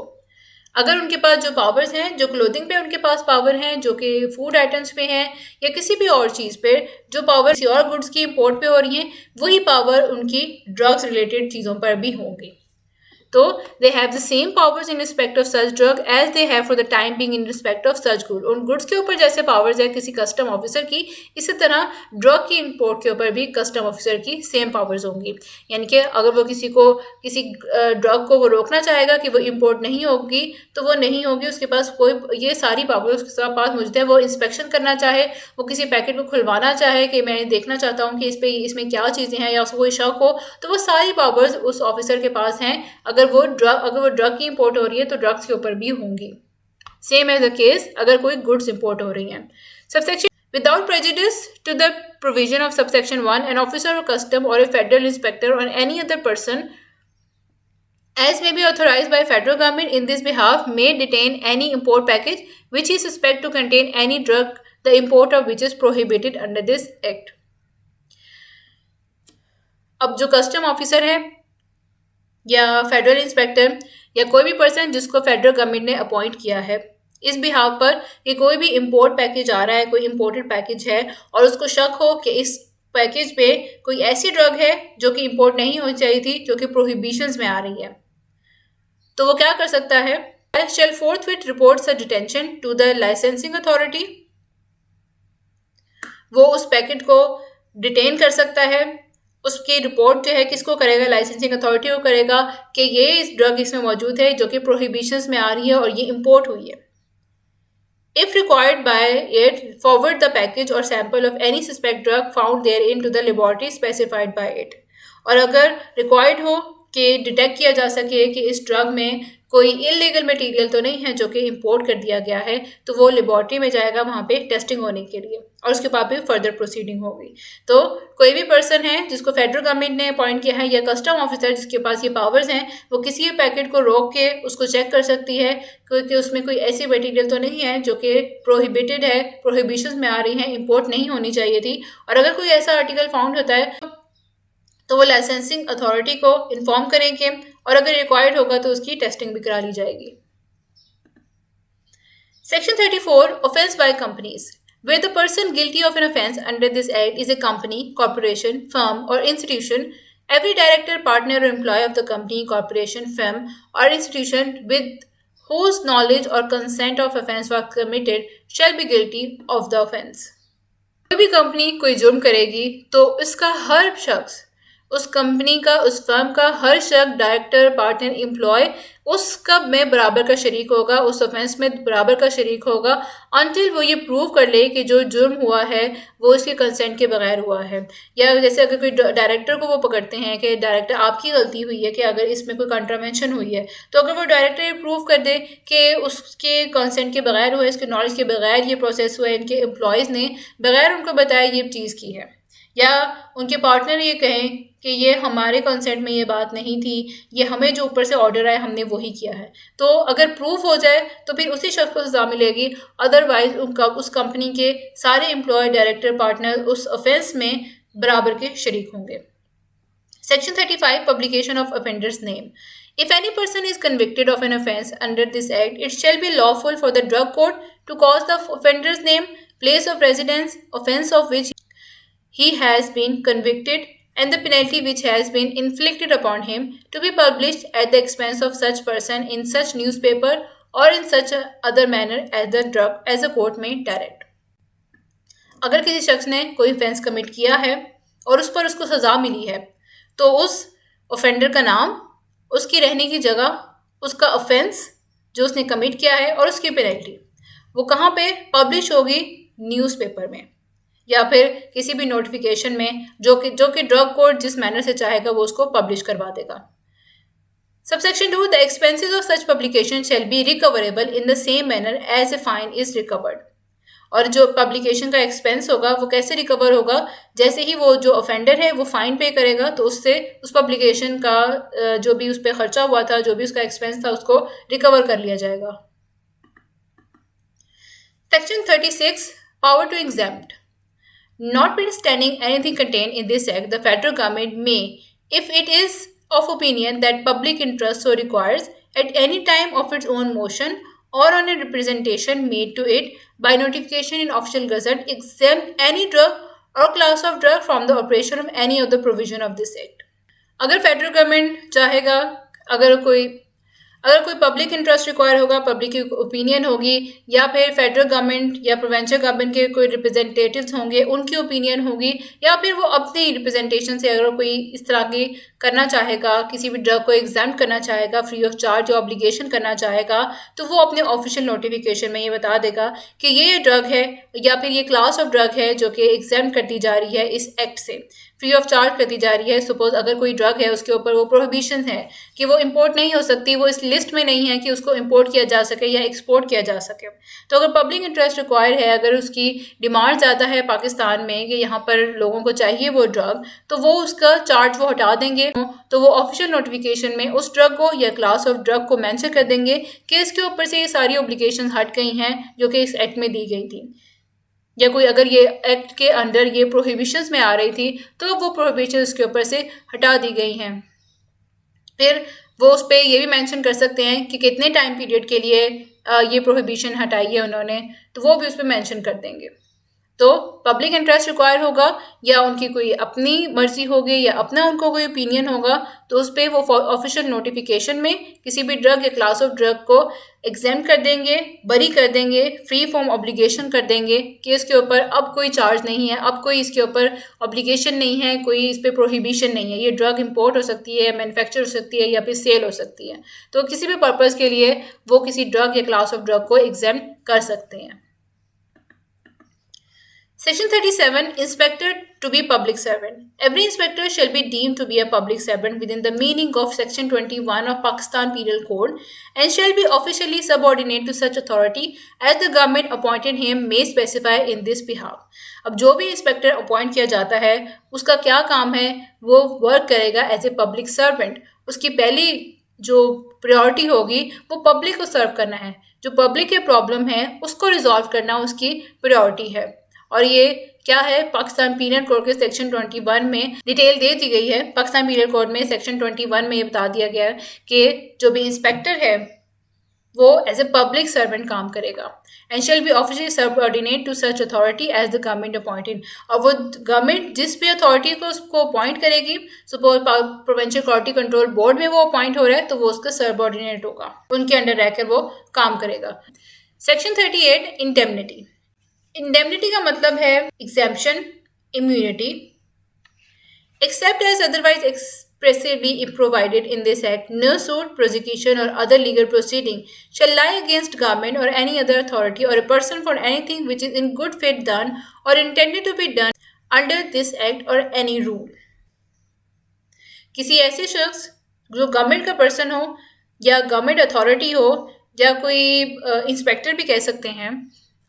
अगर उनके पास जो पावर्स हैं, जो क्लोथिंग पे उनके पास पावर हैं, जो कि फूड आइटम्स पे हैं या किसी भी और चीज़ पे जो पावर किसी और गुड्स की इंपोर्ट पे हो रही हैं, वही पावर उनकी ड्रग्स रिलेटेड चीज़ों पर भी होंगी। तो they have the same powers in respect of such drug as they have for the time being in respect of such good। उन गुड्स के ऊपर जैसे पावर्स है किसी कस्टम ऑफिसर की, इसी तरह ड्रग की इंपोर्ट के ऊपर भी कस्टम ऑफिसर की सेम पावर्स होंगी। यानी कि अगर वो किसी ड्रग को वो रोकना चाहेगा कि वो इंपोर्ट नहीं होगी तो वो नहीं होगी, उसके पास कोई ये सारी पावर्स उसके पास मौजूद है। वो इंस्पेक्शन करना चाहे, वो किसी पैकेट को खुलवाना चाहे कि मैं देखना चाहता हूँ कि इसमें क्या चीज़ें हैं या उसको कोई शक हो, तो वो सारी पावर्स उस ऑफिसर के पास हैं। अगर वो ड्रग की इंपोर्ट हो रही है तो ड्रग्स के ऊपर भी होंगी। सेम एज द केस अगर कोई गुड्स इंपोर्ट हो रही हैं। Subsection without prejudice to the provision of subsection 1 an officer of custom और ए फेडरल इंस्पेक्टर और any other person as may be authorized by federal government in this behalf may detain any import package which is suspect to contain any drug the import of which is prohibited under this act। अब जो custom officer है या federal inspector या कोई भी person जिसको federal government ने appoint किया है इस बिहाव पर कि कोई भी इंपोर्ट पैकेज आ रहा है, कोई इंपोर्टेड पैकेज है और उसको शक हो कि इस पैकेज पे कोई ऐसी ड्रग है जो कि इंपोर्ट नहीं होनी चाहिए थी, जो कि प्रोहिबिशंस में आ रही है, तो वो क्या कर सकता है, shall forthwith report the detention to the licensing authority। वो उस पैकेट को डिटेन कर सकता है, उसकी रिपोर्ट जो है किसको करेगा, लाइसेंसिंग अथॉरिटी को करेगा कि ये इस ड्रग इसमें मौजूद है जो कि प्रोहिबिशंस में आ रही है और ये इंपोर्ट हुई है। If required by it, forward the package or sample of any suspect drug found therein to the laboratory specified by it। और अगर रिक्वायर्ड हो कि डिटेक्ट किया जा सके कि इस ड्रग में कोई इलीगल मटेरियल तो नहीं है जो कि इंपोर्ट कर दिया गया है, तो वो लेबॉर्ट्री में जाएगा वहाँ पे टेस्टिंग होने के लिए और उसके बाद भी फर्दर प्रोसीडिंग होगी। तो कोई भी पर्सन है जिसको फेडरल गवर्नमेंट ने अपॉइंट किया है या कस्टम ऑफिसर जिसके पास ये पावर्स हैं, वो किसी भी पैकेट को रोक के उसको चेक कर सकती है क्योंकि उसमें कोई ऐसी मटेरियल तो नहीं है जो कि प्रोहिबिटेड है, प्रोहिबिशन में आ रही है, इंपोर्ट नहीं होनी चाहिए थी। और अगर कोई ऐसा आर्टिकल फाउंड होता है तो वो लाइसेंसिंग अथॉरिटी को इन्फॉर्म करेंगे और अगर रिक्वायर्ड होगा तो उसकी टेस्टिंग भी करा ली जाएगी। Section 34 offence by companies where the person guilty of an offence under this act is a company, corporation, firm or institution, every director, partner or employee of the company, corporation, firm or institution with whose knowledge or consent of offence was committed shall be guilty of the offence। कोई भी company कोई जुर्म करेगी तो इसका हर शख्स, उस company का, उस फर्म का हर शख्स, डायरेक्टर, पार्टनर, एम्प्लॉय, उसका में बराबर का शरीक होगा, उस ऑफेंस में बराबर का शरीक होगा अनटिल वो ये प्रूव कर ले कि जो जुर्म हुआ है वो इसके कंसेंट के बगैर हुआ है। या जैसे अगर कोई डायरेक्टर को वो पकड़ते हैं कि डायरेक्टर आपकी गलती हुई है कि अगर इसमें कोई कंट्रावेंशन हुई है, तो अगर वो डायरेक्टर ये प्रूव कर दे कि उसके कंसेंट के बगैर हुआ, इसके नॉलेज के बगैर ये प्रोसेस हुआ है, इनके एम्प्लॉयज़ ने बगैर उनको बताया ये चीज़ की है, या उनके पार्टनर ये कहें कि ये हमारे कंसेंट में ये बात नहीं थी, ये हमें जो ऊपर से ऑर्डर आया हमने वही किया है, तो अगर प्रूफ हो जाए तो फिर उसी शख्स को सज़ा मिलेगी। अदरवाइज उस कंपनी के सारे एम्प्लॉय, डायरेक्टर, पार्टनर उस ऑफेंस में बराबर के शरीक होंगे। Section 35 publication of offenders name. If any person is convicted of an offence under this act, it shall be lawful for the drug court to cause the offender's name, place of residence, offence of which he has been convicted, and the penalty which has been inflicted upon him to be published at the expense of such person in such newspaper or in such other manner as the court may direct। अगर किसी शख्स ने कोई offence commit किया है और उस पर उसको सज़ा मिली है, तो उस ऑफेंडर का नाम, उसकी रहने की जगह, उसका ऑफेंस जो उसने कमिट किया है और उसकी पेनल्टी वो कहाँ पे पब्लिश होगी, न्यूज़पेपर में या फिर किसी भी नोटिफिकेशन में जो कि ड्रग कोर्ट जिस मैनर से चाहेगा वो उसको पब्लिश करवा देगा। Subsection 2 the expenses of such publication shall be recoverable in the same manner as a fine is recovered. और जो पब्लिकेशन का एक्सपेंस होगा वो कैसे रिकवर होगा, जैसे ही वो जो ऑफेंडर है वो फाइन पे करेगा तो उससे उस पब्लिकेशन का जो भी उस पर खर्चा हुआ था, जो भी उसका एक्सपेंस था, उसको रिकवर कर लिया जाएगा। Section 36 power to exempt. Notwithstanding anything contained in this act, the federal government may, if it is of opinion that public interest so requires, at any time of its own motion or on a representation made to it by notification in official gazette, exempt any drug or class of drug from the operation of any of the provision of this act. अगर federal government चाहेगा, अगर कोई अगर कोई public interest require होगा, public की opinion होगी, या फिर फेडरल गवर्नमेंट या प्रोविंशियल गवर्नमेंट के कोई रिप्रेजेंटेटिव्स होंगे, उनकी ओपिनियन होगी, या फिर वो अपनी रिप्रेजेंटेशन से अगर कोई इस तरह की करना चाहेगा, किसी भी ड्रग को एग्जाम करना चाहेगा, फ्री ऑफ चार्ज या ऑब्लिगेशन करना चाहेगा, तो वो अपने ऑफिशियल नोटिफिकेशन में ये बता देगा कि ये ड्रग है या फिर ये क्लास ऑफ ड्रग है जो कि एग्जाम कर दी जा रही है इस एक्ट से, फ्री ऑफ चार्ज कर दी जा रही है। सपोज अगर कोई ड्रग है उसके ऊपर वो प्रोहिबिशन है कि वो इंपोर्ट नहीं हो सकती, वो इस लिस्ट में नहीं है कि उसको इंपोर्ट किया जा सके या एक्सपोर्ट किया जा सके, तो अगर पब्लिक इंटरेस्ट रिक्वायर है, अगर उसकी डिमांड ज़्यादा है पाकिस्तान में कि यहाँ पर लोगों को चाहिए वो ड्रग, तो वो उसका चार्ज वो हटा देंगे, तो वो ऑफिशियल नोटिफिकेशन में उस ड्रग को या क्लास ऑफ ड्रग को मेंशन कर देंगे कि इसके ऊपर से ये सारी ऑब्लिगेशन हट गई हैं जो कि इस एक्ट में दी गई थी, या कोई अगर ये एक्ट के अंडर ये प्रोहिबिशंस में आ रही थी तो वो प्रोहिबिशंस के ऊपर से हटा दी गई हैं। फिर वो उस पर ये भी मेंशन कर सकते हैं कि कितने टाइम पीरियड के लिए ये प्रोहिबिशन हटाई है उन्होंने, तो वो भी उस पर मेंशन कर देंगे। तो पब्लिक इंटरेस्ट रिक्वायर होगा या उनकी कोई अपनी मर्जी होगी या अपना उनको कोई ओपिनियन होगा, तो उस पर वो ऑफिशियल नोटिफिकेशन में किसी भी ड्रग या क्लास ऑफ ड्रग को एग्जाम कर देंगे, बरी कर देंगे, फ्री फ्रॉम ऑब्लिगेशन कर देंगे कि इसके ऊपर अब कोई चार्ज नहीं है, अब कोई इसके ऊपर ऑब्लिगेशन नहीं है, कोई इस पर प्रोहिबिशन नहीं है, ये ड्रग इंपोर्ट हो सकती है, मैन्युफैक्चर हो सकती है या फिर सेल हो सकती है, तो किसी भी पर्पज़ के लिए वो किसी ड्रग या क्लास ऑफ ड्रग को एग्जाम कर सकते हैं। Section 37 Inspector to be public servant. Every inspector shall be deemed to be a public servant within the meaning of Section 21 of Pakistan Penal Code and shall be officially subordinate to such authority as the government appointed him may specify in this behalf. अब जो भी inspector appoint किया जाता है उसका क्या काम है, वो वर्क करेगा एज ए पब्लिक सर्वेंट। उसकी पहली जो प्रायोरिटी होगी वो पब्लिक को सर्व करना है, जो पब्लिक के प्रॉब्लम है उसको रिजॉल्व करना उसकी प्रायोरिटी है। और ये क्या है, पाकिस्तान पीनल कोड के सेक्शन 21 में डिटेल दे दी गई है। पाकिस्तान पीनल कोड में सेक्शन 21 में ये बता दिया गया है कि जो भी इंस्पेक्टर है वो एज ए पब्लिक सर्वेंट काम करेगा and shall be officially subordinate to such authority as the government appointed. और वो गवर्नमेंट जिस भी अथॉरिटी को उसको अपॉइंट करेगी, suppose provincial quality control board में वो अपॉइंट हो रहा है तो वो उसका सबऑर्डिनेट होगा, उनके अंडर रहकर वो काम करेगा। Section 38 indemnity. इंडेमनिटी का मतलब है exemption, immunity. Except as otherwise expressly provided in this act, no suit, prosecution or other legal proceeding shall lie against government or any other authority or a person for anything which is in good faith done or intended to be done under this act or any rule. किसी ऐसे शख्स जो government का person हो या government authority हो या कोई इंस्पेक्टर भी कह सकते हैं,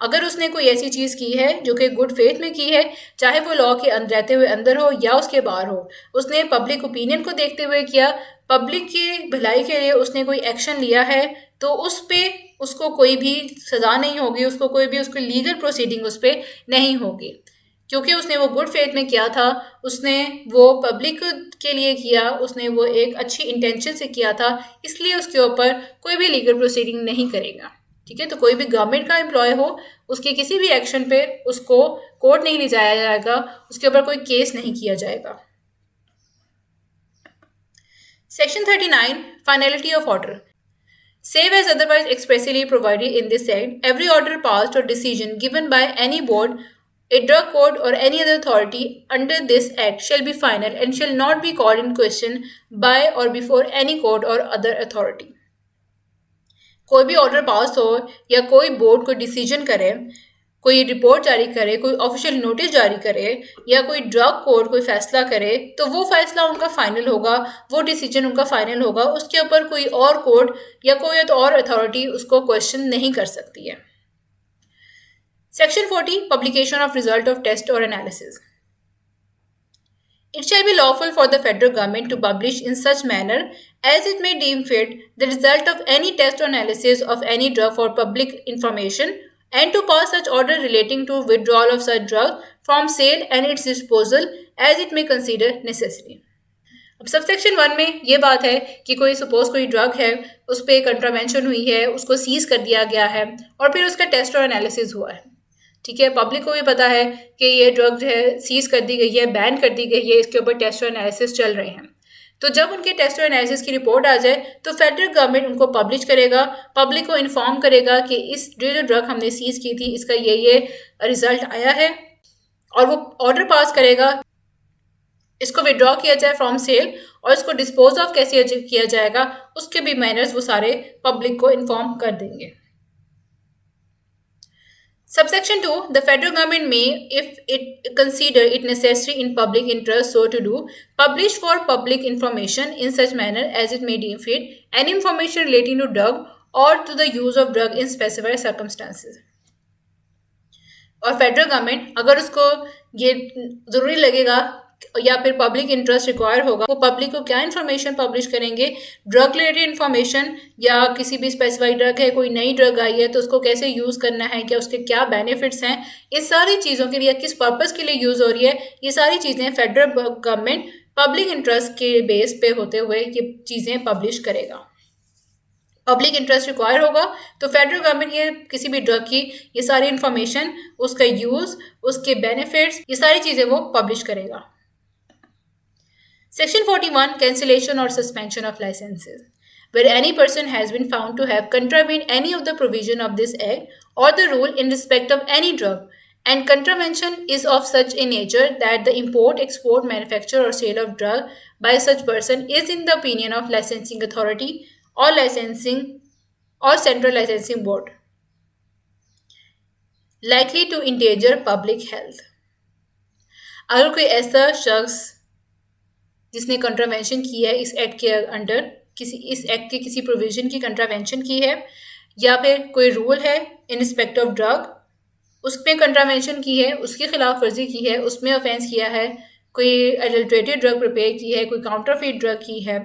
अगर उसने कोई ऐसी चीज़ की है जो कि गुड फेथ में की है, चाहे वो लॉ के अंदर रहते हुए अंदर हो या उसके बाहर हो, उसने पब्लिक ओपिनियन को देखते हुए किया, पब्लिक की भलाई के लिए उसने कोई एक्शन लिया है, तो उस पर उसको कोई भी सज़ा नहीं होगी, उसको कोई भी उसकी लीगल प्रोसीडिंग उस पर नहीं होगी, क्योंकि उसने वो गुड फेथ में किया था, उसने वो पब्लिक के लिए किया, उसने वो एक अच्छी इंटेंशन से किया था, इसलिए उसके ऊपर कोई भी लीगल प्रोसीडिंग नहीं करेगा। ठीक है, तो कोई भी गवर्नमेंट का एम्प्लॉय हो, उसके किसी भी एक्शन पे उसको कोर्ट नहीं ले जाया जाएगा, उसके ऊपर कोई केस नहीं किया जाएगा। Section 39 finality of order. Save as otherwise expressly provided in this act, every order passed or decision given by any board, a drug court or any other authority under this act shall be final and shall not be called in question by or before any court or other authority. कोई भी order pass हो या कोई board कोई decision करे, कोई report जारी करे, कोई ऑफिशियल नोटिस जारी करे या कोई ड्रग कोर्ट कोई फैसला करे, तो वो फैसला उनका फाइनल होगा, वो डिसीजन उनका फाइनल होगा, उसके ऊपर कोई और कोर्ट या कोई और अथॉरिटी उसको क्वेश्चन नहीं कर सकती है। Section 40, publication of result of test or analysis. It shall be lawful for the federal government to publish in such manner as it may deem fit the result of any test or analysis of any drug for public information, and to pass such order relating to withdrawal of such drug from sale and its disposal as it may consider necessary. अब subsection 1 में ये बात है कि कोई suppose कोई drug है, उस पर कंट्रावेंशन हुई है, उसको सीज कर दिया गया है और फिर उसका टेस्ट और एनालिसिस हुआ है। ठीक है, पब्लिक को भी पता है कि ये ड्रग जो है सीज कर दी गई है, बैन कर दी गई है, इसके ऊपर टेस्ट और एनालिसिस चल रहे हैं। तो जब उनके टेस्ट और एनालिसिस की रिपोर्ट आ जाए तो फेडरल गवर्नमेंट उनको पब्लिश करेगा, पब्लिक को इन्फॉर्म करेगा कि इस जो ड्रग हमने सीज की थी इसका ये रिजल्ट आया है, और वो ऑर्डर पास करेगा इसको विड्रॉ किया जाए फ्रॉम सेल, और इसको डिस्पोज ऑफ कैसे किया जाएगा उसके भी मैनर्स वो सारे पब्लिक को इन्फॉर्म कर देंगे। Subsection 2, the federal government may, if it consider it necessary in public interest so to do, publish for public information in such manner as it may deem fit any information relating to drug or to the use of drug in specified circumstances. और federal government अगर उसको ये ज़रूरी लगेगा या फिर public interest require होगा, वो पब्लिक को क्या इन्फॉर्मेशन पब्लिश करेंगे, ड्रग रिलेटेड इन्फॉर्मेशन, या किसी भी स्पेसिफाइड ड्रग है, कोई नई ड्रग आई है तो उसको कैसे यूज़ करना है, क्या उसके क्या बेनिफिट्स हैं, इस सारी चीज़ों के लिए किस पर्पज़ के लिए यूज़ हो रही है, ये सारी चीज़ें फेडरल गवर्नमेंट पब्लिक इंटरेस्ट के बेस पे होते हुए ये चीज़ें पब्लिश करेगा। पब्लिक इंटरेस्ट रिक्वायर होगा तो फेडरल गवर्नमेंट ये किसी भी ड्रग की ये सारी इन्फॉर्मेशन, उसका यूज़, उसके बेनिफिट्स, ये सारी चीज़ें वो पब्लिश करेगा। Section 41, cancellation or suspension of licenses. Where any person has been found to have contravened any of the provision of this act or the rule in respect of any drug, and contravention is of such a nature that the import, export, manufacture or sale of drug by such person is in the opinion of licensing authority or licensing or central licensing board likely to endanger public health. अगर कोई ऐसा शख्स जिसने contravention की है इस act के under, इस एक्ट के किसी प्रोविजन की कंट्रावेंशन की है, या फिर कोई रूल है इन रिस्पेक्ट ऑफ ड्रग उसमें कंट्रावेंशन की है, उसकी खिलाफ वर्जी की है, उसमें ऑफेंस किया है, कोई एडल्ट्रेटेड ड्रग प्रिपेयर की है, कोई काउंटरफीट ड्रग की है,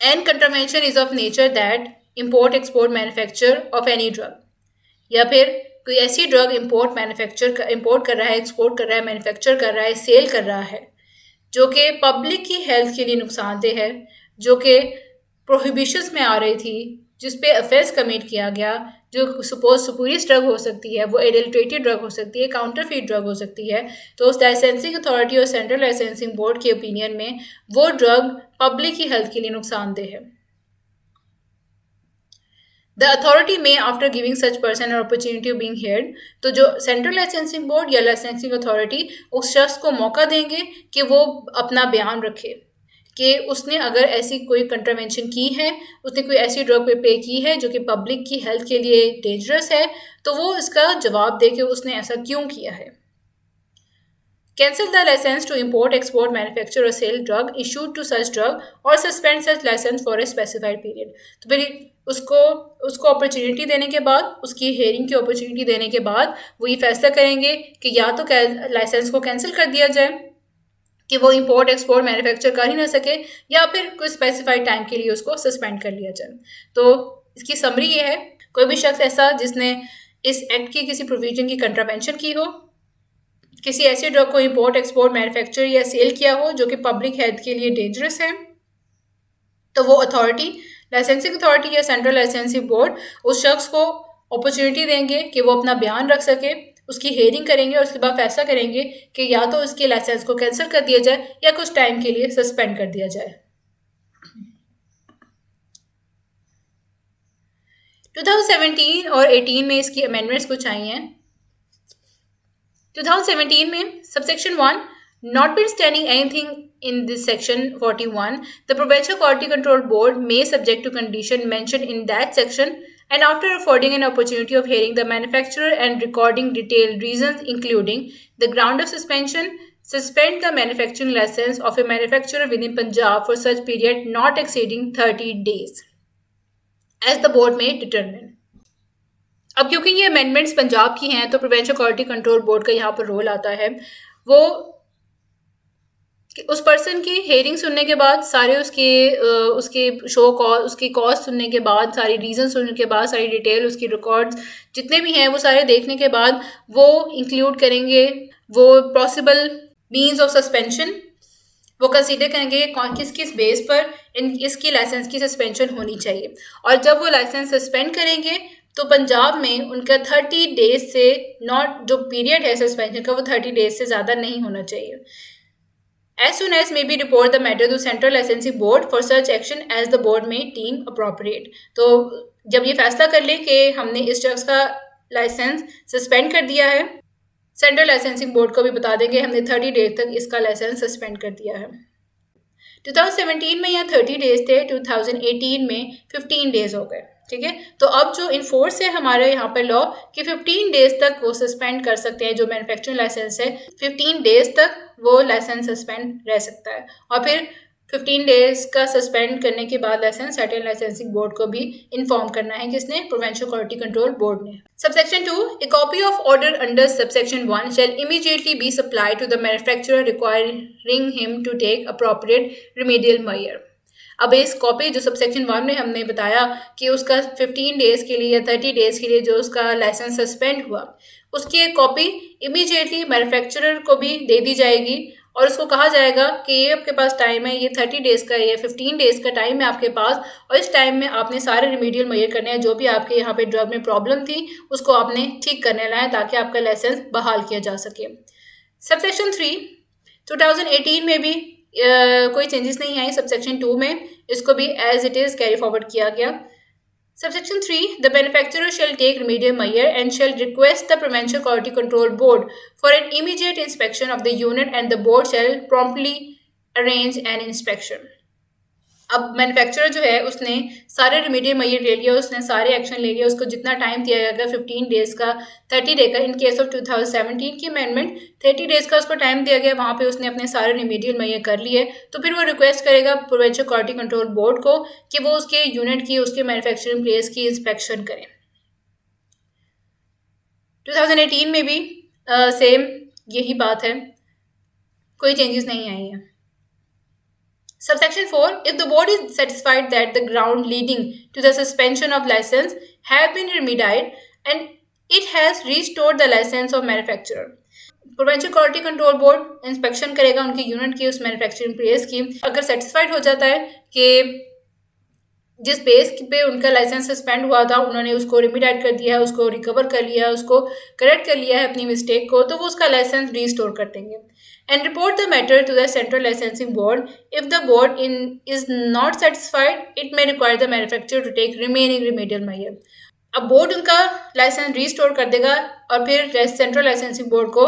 and contravention is of nature that import, export, manufacture of any drug, या फिर कोई ऐसी ड्रग इम्पोर्ट कर रहा है, एक्सपोर्ट कर रहा है, मैन्युफैक्चर कर रहा है, सेल कर रहा है जो कि पब्लिक की हेल्थ के लिए नुकसानदेह है, जो कि प्रोहिबिशंस में आ रही थी, जिस पे अफेंस कमिट किया गया, जो सपोज सुपूरियस ड्रग हो सकती है, वो एडल्ट्रेटेड ड्रग हो सकती है, काउंटरफीट ड्रग हो सकती है, तो उस लाइसेंसिंग अथॉरिटी और सेंट्रल लाइसेंसिंग बोर्ड के ओपिनियन में वो ड्रग पब्लिक की हेल्थ के लिए नुकसानदेह है। The authority may, after giving such person an opportunity of being heard, तो जो सेंट्रल लाइसेंसिंग बोर्ड या लाइसेंसिंग अथॉरिटी उस शख्स को मौका देंगे कि वो अपना बयान रखे कि उसने अगर ऐसी कोई कंट्रावेंशन की है, उसने कोई ऐसी ड्रग पे की है जो कि पब्लिक की हेल्थ के लिए डेंजरस है, तो वो इसका जवाब दे कि उसने ऐसा क्यों किया है। Cancel the license to import, export, manufacture or sell drug issued to such drug or suspend such license for a specified period. तो फिर उसको अपॉर्चुनिटी देने के बाद, उसकी हेयरिंग की अपॉर्चुनिटी देने के बाद वो ये फैसला करेंगे कि या तो लाइसेंस को कैंसिल कर दिया जाए कि वो इंपोर्ट, एक्सपोर्ट, मैन्युफैक्चर कर ही ना सके, या फिर कोई स्पेसिफाइड टाइम के लिए उसको सस्पेंड कर लिया जाए। तो इसकी समरी ये है, कोई भी शख्स ऐसा जिसने इस एक्ट की किसी प्रोविजन की कंट्रावेंशन की हो, किसी ऐसी ड्रग को इंपोर्ट, एक्सपोर्ट, मैन्युफैक्चर या सेल किया हो जो कि पब्लिक हेल्थ के लिए डेंजरस है, तो वो अथॉरिटी, लाइसेंसिंग अथॉरिटी या सेंट्रल लाइसेंसिंग बोर्ड उस शख्स को अपॉर्चुनिटी देंगे कि वो अपना बयान रख सके, उसकी हेयरिंग करेंगे और उसके बाद फैसला करेंगे कि या तो उसके लाइसेंस को कैंसिल कर दिया जाए या कुछ टाइम के लिए सस्पेंड कर दिया जाए। 2017 और 18 में इसकी अमेंडमेंट्स कुछ आई हैं। 2017 में subsection 1, notwithstanding anything in this section 41, the Provincial Quality Control Board may, subject to condition mentioned in that section, and after affording an opportunity of hearing the manufacturer and recording detailed reasons including the ground of suspension, suspend the manufacturing license of a manufacturer within Punjab for such period not exceeding 30 days, as the board may determine. अब क्योंकि ये amendments Punjab की हैं तो provincial quality control board का यहाँ पर role आता है। वो कि उस पर्सन की हेयरिंग सुनने के बाद सारे उसके शो कॉज उसकी कॉज सुनने के बाद, सारी रीज़न सुनने के बाद, सारी डिटेल उसकी रिकॉर्ड्स जितने भी हैं वो सारे देखने के बाद वो इंक्लूड करेंगे वो पॉसिबल मीन्स ऑफ सस्पेंशन। वो कंसीडर करेंगे किस किस बेस पर इसकी लाइसेंस की सस्पेंशन होनी चाहिए। और जब वो लाइसेंस सस्पेंड करेंगे तो पंजाब में उनका 30 डेज से नॉट जो पीरियड है सस्पेंशन का वो 30 डेज से ज़्यादा नहीं होना चाहिए। As soon as may be report the matter to Central Licensing Board for such action as the board may deem appropriate। तो जब ये फैसला कर ले कि हमने इस शख्स का लाइसेंस सस्पेंड कर दिया है, सेंट्रल लाइसेंसिंग बोर्ड को भी बता देंगे हमने 30 डेज तक इसका लाइसेंस सस्पेंड कर दिया है। 2017 में यह 30 डेज थे, 2018 में 15 डेज हो गए। ठीक है, तो अब जो इन्फोर्स है हमारे यहाँ पर लॉ कि 15 डेज तक वो सस्पेंड कर सकते हैं। जो मैन्युफैक्चरिंग लाइसेंस है 15 डेज तक वो लाइसेंस सस्पेंड रह सकता है। और फिर 15 डेज का सस्पेंड करने के बाद लाइसेंस सेंट्रल लाइसेंसिंग बोर्ड को भी इन्फॉर्म करना है, किसने? प्रोविंशियल क्वालिटी कंट्रोल बोर्ड ने। Subsection 2, a copy of order under subsection 1 shall immediately be supplied to the manufacturer requiring him to take appropriate remedial measure. अब इस कॉपी जो subsection 1 में हमने बताया कि उसका 15 डेज के लिए या 30 डेज के लिए जो उसका लाइसेंस सस्पेंड हुआ, उसकी एक कॉपी इमीडिएटली मैन्युफैक्चरर को भी दे दी जाएगी और उसको कहा जाएगा कि ये आपके पास टाइम है, ये 30 डेज का या 15 डेज का टाइम है आपके पास, और इस टाइम में आपने सारे रिमीडियल मेजर करने हैं। जो भी आपके यहाँ पे ड्रग में प्रॉब्लम थी उसको आपने ठीक करने लाए ताकि आपका लाइसेंस बहाल किया जा सके। सबसेक्शन 3, 2018 में भी कोई चेंजेस नहीं आई। सबसेक्शन 2 में इसको भी as it is carry forward किया गया। Subsection 3, the manufacturer shall take remedial measure and shall request the Provincial Quality Control Board for an immediate inspection of the unit and the board shall promptly arrange an inspection। अब manufacturer जो है उसने सारे remedial major ले लिया, उसने सारे action ले लिया, उसको जितना टाइम दिया जाएगा 15 डेज का, 30 डे का। इन केस ऑफ 2017 की अमेंडमेंट 30 डेज का उसको टाइम दिया गया, वहाँ पे उसने अपने सारे रिमीडियल मेजर कर लिए। तो फिर वो रिक्वेस्ट करेगा प्रोविंशियल क्वालिटी कंट्रोल बोर्ड को कि वो उसके यूनिट की, उसके मैन्युफैक्चरिंग प्लेस की इंस्पेक्शन करें। 2018 में भी सेम यही बात है, कोई चेंजेस नहीं आई है। Subsection 4, if the board is satisfied that the ground leading to the suspension of license have been remedied and it has restored the license of manufacturer, provincial quality control board inspection करेगा उनकी unit की, उस manufacturing place की। अगर satisfied हो जाता है कि जिस बेस पे उनका लाइसेंस सस्पेंड हुआ था उन्होंने उसको रिमीडाइट कर दिया है, उसको रिकवर कर लिया है, उसको करेक्ट कर लिया है अपनी मिस्टेक को, तो वो उसका लाइसेंस रीस्टोर कर देंगे। And report the matter to the central licensing board. If the board is not satisfied it may require the manufacturer to take remaining remedial measure. अब बोर्ड उनका लाइसेंस रीस्टोर कर देगा और फिर सेंट्रल लाइसेंसिंग बोर्ड को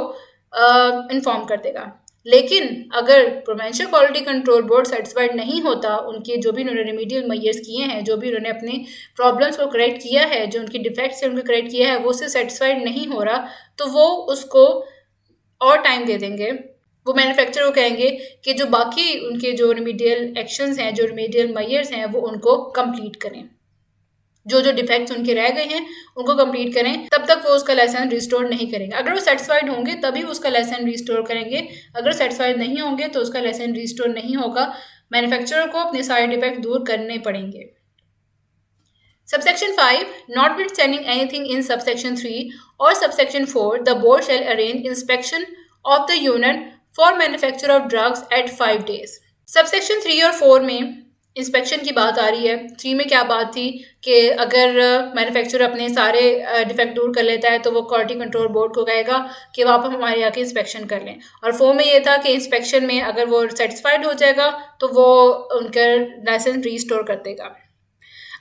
inform कर देगा। लेकिन अगर provincial quality control board satisfied नहीं होता, उनके जो भी उन्होंने रिमीडियल मेजर्स किए हैं, जो भी उन्होंने अपने प्रॉब्लम्स को करेक्ट किया है, जो उनकी डिफेक्ट्स हैं उनको करेक्ट किया है, वो उससे सेटिस्फाइड नहीं हो रहा, तो वो उसको और टाइम दे देंगे। वो मैन्युफैक्चरर को कहेंगे कि जो बाकी उनके जो रिमीडियल एक्शंस हैं, जो रिमीडियल मेजर्स हैं, वो उनको कंप्लीट करें, जो जो डिफेक्ट्स उनके रह गए हैं उनको कंप्लीट करें। तब तक वो उसका लाइसेंस रिस्टोर नहीं करेंगे। अगर वो सेटिस्फाइड होंगे तभी उसका लाइसेंस रिस्टोर करेंगे, अगर सेटिस्फाइड नहीं होंगे तो उसका लाइसेंस रिस्टोर नहीं होगा। मैन्युफैक्चरर को अपने सारे डिफेक्ट दूर करने पड़ेंगे। Subsection 5, notwithstanding anything in subsection 3 or subsection 4, the board shall arrange inspection of the unit for manufacture of drugs at 5 days। Subsection 3 और 4 में इंस्पेक्शन की बात आ रही है। 3 में क्या बात थी कि अगर मैन्युफैक्चरर अपने सारे डिफेक्ट दूर कर लेता है तो वो क्वालिटी कंट्रोल बोर्ड को कहेगा कि आप हमारे यहाँ की इंस्पेक्शन कर लें। और 4 में ये था कि इंस्पेक्शन में अगर वो सेटिस्फाइड हो जाएगा तो वो उनका लाइसेंस रीस्टोर कर देगा।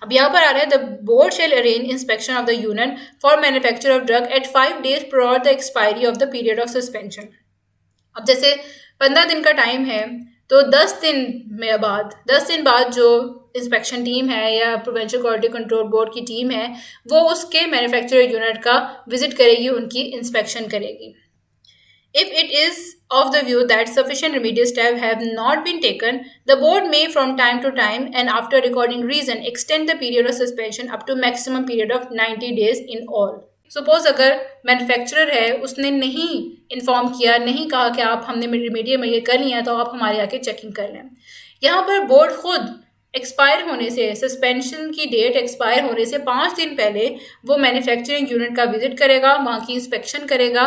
अब यहाँ पर आ रहा है the board shall arrange inspection of the unit for manufacture of drug at 5 days prior the expiry of the period of suspension. अब जैसे 15 दिन का टाइम है तो 10 दिन बाद जो इंस्पेक्शन टीम है या प्रोविंशियल क्वालिटी कंट्रोल बोर्ड की टीम है वो उसके मैन्युफैक्चरर यूनिट का विजिट करेगी, उनकी इंस्पेक्शन करेगी। If it is of the view that sufficient remedial steps have not been taken, the board may from time to time and after recording reason extend the period of suspension up to maximum period of 90 days in all. Suppose अगर manufacturer है उसने नहीं inform किया, नहीं कहा कि आप हमने रिमीडियल में ये कर लिया तो आप हमारे आके चेकिंग कर लें, यहाँ पर बोर्ड खुद एक्सपायर होने से, सस्पेंशन की डेट एक्सपायर होने से 5 दिन पहले वो मैन्युफैक्चरिंग यूनिट का विजिट करेगा, वहाँ की इंस्पेक्शन करेगा,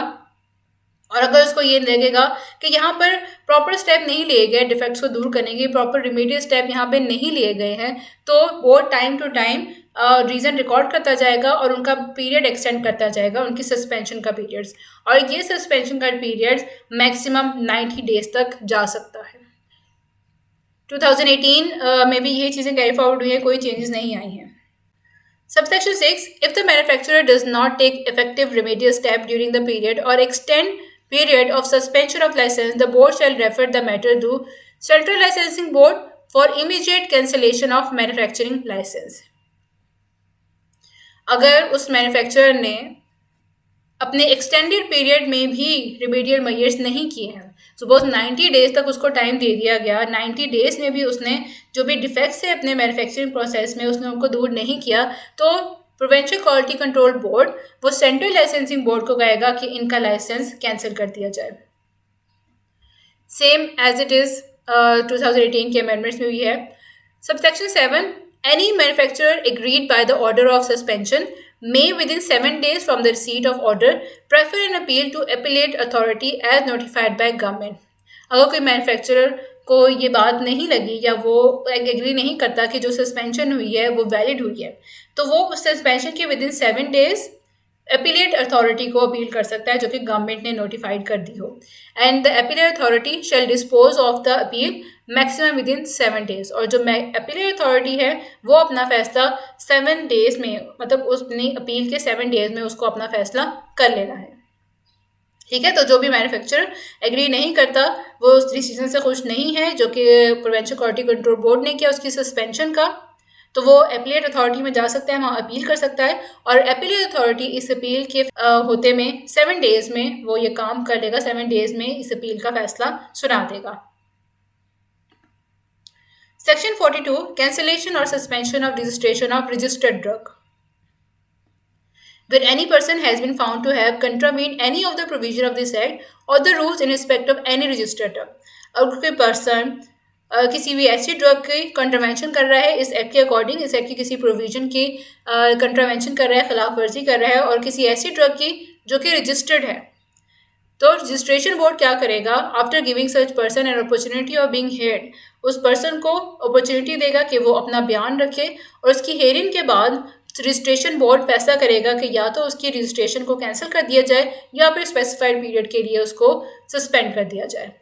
और अगर उसको ये लगेगा कि यहाँ पर प्रॉपर स्टेप नहीं लिए गए डिफेक्ट्स को दूर करने के, प्रॉपर रिमीडियल स्टेप यहाँ पे नहीं लिए गए हैं, तो board time to time reason record करता जाएगा और उनका पीरियड एक्सटेंड करता जाएगा, उनकी सस्पेंशन का पीरियड्स, और ये सस्पेंशन का पीरियड्स मैक्सिमम 90 डेज तक जा सकता है। 2018 में भी ये चीज़ें कैरी फॉरवर्ड हुई हैं, कोई चेंजेस नहीं आई हैं। Subsection 6. If the manufacturer does not take effective remedial step during the period or extend period of suspension of license, the board shall refer the matter to Central Licensing Board for immediate cancellation of manufacturing license. अगर उस manufacturer ने अपने extended period में भी remedial measures नहीं किए हैं, suppose 90 days तक उसको टाइम दे दिया गया, 90 डेज में भी उसने जो भी डिफेक्ट्स है अपने मैन्युफैक्चरिंग प्रोसेस में उसने उनको दूर नहीं किया, तो प्रोविंशियल क्वालिटी कंट्रोल बोर्ड वो सेंट्रल लाइसेंसिंग बोर्ड को कहेगा कि इनका लाइसेंस कैंसिल कर दिया जाए। सेम एज इट इज़ 2018 के अमेंडमेंट्स में भी है। Subsection 7. Any manufacturer agreed by the order of suspension may within 7 days from the receipt of order prefer an appeal to appellate authority as notified by government. अगर कोई manufacturer को ये बात नहीं लगी या वो एग्री नहीं करता कि जो सस्पेंशन हुई है वो वैलिड हुई है, तो वो उस सस्पेंशन के विदिन 7 डेज अपीलेट अथॉरिटी को अपील कर सकता है जो कि गवर्नमेंट ने नोटिफाइड कर दी हो, and the appellate authority shall dispose of the appeal maximum within 7 days. और जो अपीलेट अथॉरिटी है वो अपना फैसला 7 डेज में, मतलब उस अपनी अपील के 7 डेज में उसको अपना फैसला कर लेना है। ठीक है, तो जो भी मैन्युफैक्चरर एग्री नहीं करता, वो उस डिसीजन से खुश नहीं है जो कि प्रोविंशियल क्वालिटी कंट्रोल बोर्ड ने किया उसकी सस्पेंशन का, तो वो अपीलेट अथॉरिटी में जा सकता है, वहाँ अपील कर सकता है, और अपीलेट अथॉरिटी इस अपील के होते में 7 डेज में वो ये काम कर लेगा, 7 डेज में इस अपील का फैसला सुना देगा। सेक्शन 42. कैंसिलेशन और suspension of registration of registered drug. When any person has been found to have contravened any of the provision of this act or the rules in respect of any registered drug, अगर कोई person किसी भी ऐसी drug की contravention कर रहा है इस एक्ट के अकॉर्डिंग, इस एक्ट की किसी प्रोविजन की कंट्रावेंशन कर रहा है, खिलाफ वर्जी कर रहा है, और किसी ऐसी ड्रग की जो कि रजिस्टर्ड है, तो रजिस्ट्रेशन बोर्ड क्या करेगा, after giving such person an opportunity of being heard, उस पर्सन को अपॉर्चुनिटी देगा कि वो अपना बयान रखे, और उसकी हेयरिंग के बाद रजिस्ट्रेशन बोर्ड फैसला करेगा कि या तो उसकी रजिस्ट्रेशन को कैंसिल कर दिया जाए या फिर स्पेसिफाइड पीरियड के लिए उसको सस्पेंड कर दिया जाए।